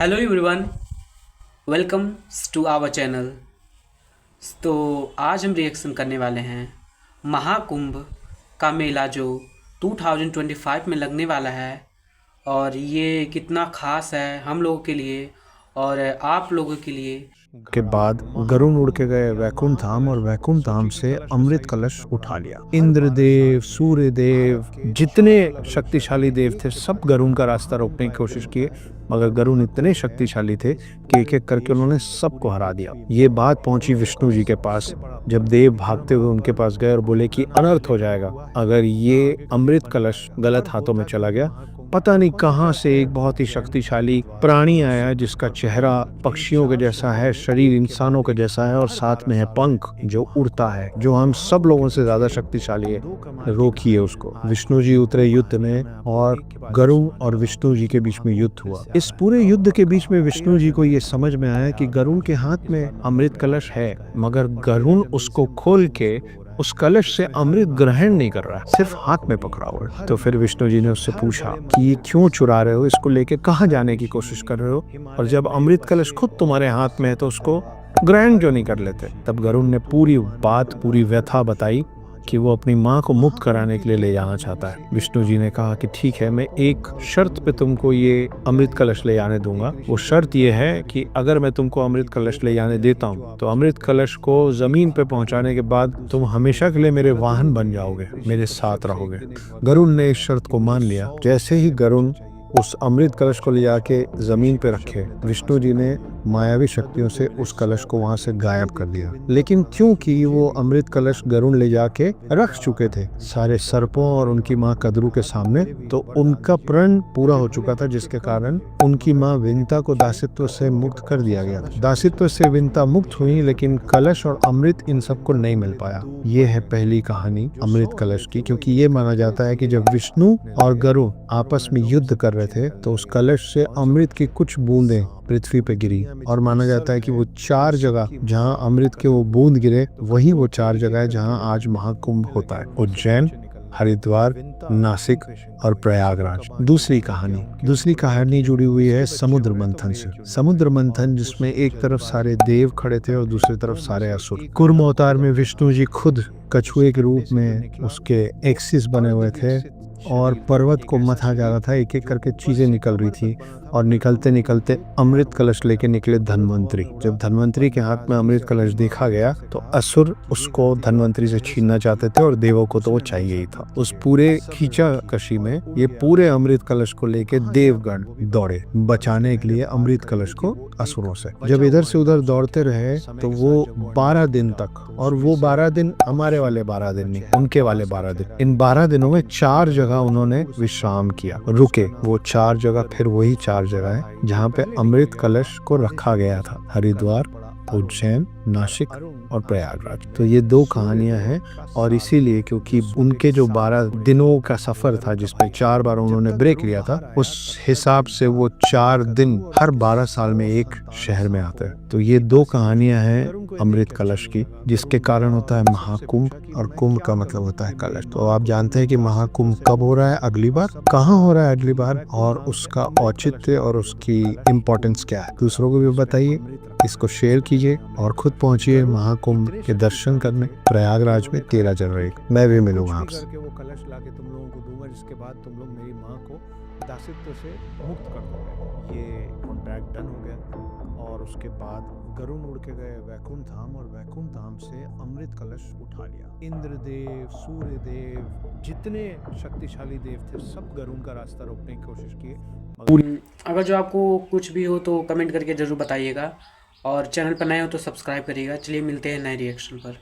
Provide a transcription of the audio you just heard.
Hello everyone, welcome to our channel. तो आज हम रिएक्शन करने वाले हैं महाकुंभ का मेला जो 2025 में लगने वाला है। और ये कितना ख़ास है हम लोगों के लिए और आप लोगों के लिए। के बाद गरुण उड़ के गए वैकुंठ धाम और वैकुंठ धाम से अमृत कलश उठा लिया। इंद्रदेव, सूर्य देव, जितने शक्तिशाली देव थे सब गरुण का रास्ता रोकने की कोशिश किए, मगर गरुण इतने शक्तिशाली थे कि एक एक करके उन्होंने सबको हरा दिया। ये बात पहुंची विष्णु जी के पास, जब देव भागते हुए उनके पास गए और बोले कि अनर्थ हो जाएगा अगर ये अमृत कलश गलत हाथों में चला गया। पता नहीं कहां से एक बहुत ही शक्तिशाली प्राणी आया जिसका चेहरा पक्षियों के जैसा है, शरीर इंसानों के जैसा है और साथ में है पंख जो उड़ता है, जो हम सब लोगों से ज्यादा शक्तिशाली है। रोकिए उसको। विष्णु जी उतरे युद्ध में और गरुण और विष्णु जी के बीच में युद्ध हुआ। इस पूरे युद्ध के बीच में विष्णु जी को ये समझ में आया कि गरुण के हाथ में अमृत कलश है, मगर गरुण उसको खोल के उस कलश से अमृत ग्रहण नहीं कर रहा है, सिर्फ हाथ में पकड़ा हुआ है। तो फिर विष्णु जी ने उससे पूछा कि ये क्यों चुरा रहे हो, इसको लेके कहाँ जाने की कोशिश कर रहे हो, और जब अमृत कलश खुद तुम्हारे हाथ में है तो उसको ग्रहण क्यों नहीं कर लेते। तब गरुण ने पूरी बात, पूरी व्यथा बताई कि वो अपनी माँ को मुक्त कराने के लिए ले जाना चाहता है। विष्णु जी ने कहा कि ठीक है, मैं एक शर्त पे तुमको ये अमृत कलश ले जाने दूंगा। वो शर्त ये है कि अगर मैं तुमको अमृत कलश ले जाने देता हूँ तो अमृत कलश को जमीन पे पहुंचाने के बाद तुम हमेशा के लिए मेरे वाहन बन जाओगे, मेरे साथ रहोगे। गरुण ने इस शर्त को मान लिया। जैसे ही गरुण उस अमृत कलश को ले जाके जमीन पे रखे, विष्णु जी ने मायावी शक्तियों से उस कलश को वहां से गायब कर दिया। लेकिन क्योंकि वो अमृत कलश गरुण ले जाके रख चुके थे सारे सर्पों और उनकी माँ कद्रू के सामने, तो उनका प्रण पूरा हो चुका था, जिसके कारण उनकी माँ विंता को दासित्व से मुक्त कर दिया गया था। दासित्व से विंता मुक्त हुई, लेकिन कलश और अमृत इन सबको नहीं मिल पाया। ये है पहली कहानी अमृत कलश की, क्योंकि ये माना जाता है कि जब विष्णु और गरुड़ आपस में युद्ध कर रहे थे तो उस कलश से अमृत की कुछ बूंदें पृथ्वी पे गिरी, और माना जाता है कि वो 4 जगह जहां अमृत के वो बूंद गिरे वही वो 4 जगह है जहां आज महाकुंभ होता है। उज्जैन, हरिद्वार, नासिक और प्रयागराज। दूसरी कहानी जुड़ी हुई है समुद्र मंथन से। समुद्र मंथन जिसमें एक तरफ सारे देव खड़े थे और दूसरी तरफ सारे असुर। कूर्म अवतार में विष्णु जी खुद कछुए के रूप में उसके एक्सिस बने हुए थे और पर्वत को मथा जा रहा था, एक एक करके चीजें निकल रही थी, और निकलते निकलते अमृत कलश लेके निकले धन्वंतरी। जब धन्वंतरी के हाथ में अमृत कलश देखा गया तो असुर उसको धन्वंतरी से छीनना चाहते थे और देवों को तो वो चाहिए ही था। उस पूरे खींचा कशी में ये पूरे अमृत कलश को लेके देवगण दौड़े बचाने के लिए अमृत कलश को असुरों से। जब इधर से उधर दौड़ते रहे तो वो 12 दिन तक, और वो 12 दिन हमारे वाले 12 दिन नहीं, उनके वाले 12 दिन, इन 12 दिनों में 4 जगह उन्होंने विश्राम किया, रुके। वो 4 जगह फिर वही 4 जगह है जहाँ पे अमृत कलश को रखा गया था, हरिद्वार, उज्जैन, नासिक और प्रयागराज। तो ये 2 कहानियां हैं, और इसीलिए क्योंकि उनके जो 12 दिनों का सफर था जिसमें 4 बार उन्होंने ब्रेक लिया था, उस हिसाब से वो 4 दिन हर 12 साल में एक शहर में आते हैं। तो ये 2 कहानियां हैं अमृत कलश की, जिसके कारण होता है महाकुंभ, और कुंभ का मतलब होता है कलश। तो आप जानते हैं कि महाकुंभ कब हो रहा है अगली बार, कहाँ हो रहा है अगली बार, और उसका औचित्य और उसकी इम्पोर्टेंस क्या है। दूसरों को भी बताइए, इसको शेयर कीजिए और खुद पहुंचिए महाकुंभ के दर्शन करने प्रयागराज में 13 जनवरी को। मैं भी मिलूंगा आपसे। वो कलश लाके तुम लोगों को दूंगा, जिसके बाद तुम लोग मेरी माँ को दासित्व से मुक्त कर दोगे। ये कॉन्ट्रैक्ट डन हो गया, और उसके बाद गरुण उड़ के गए वैकुंठ धाम और वैकुंठ धाम से अमृत कलश उठा लिया। इंद्रदेव, सूर्य देव, जितने शक्तिशाली देव थे सब गरुण का रास्ता रोकने की कोशिश किए। अगर जो आपको कुछ भी हो तो कमेंट करके ज़रूर बताइएगा, और चैनल पर नए हो तो सब्सक्राइब करिएगा। चलिए मिलते हैं नए रिएक्शन पर।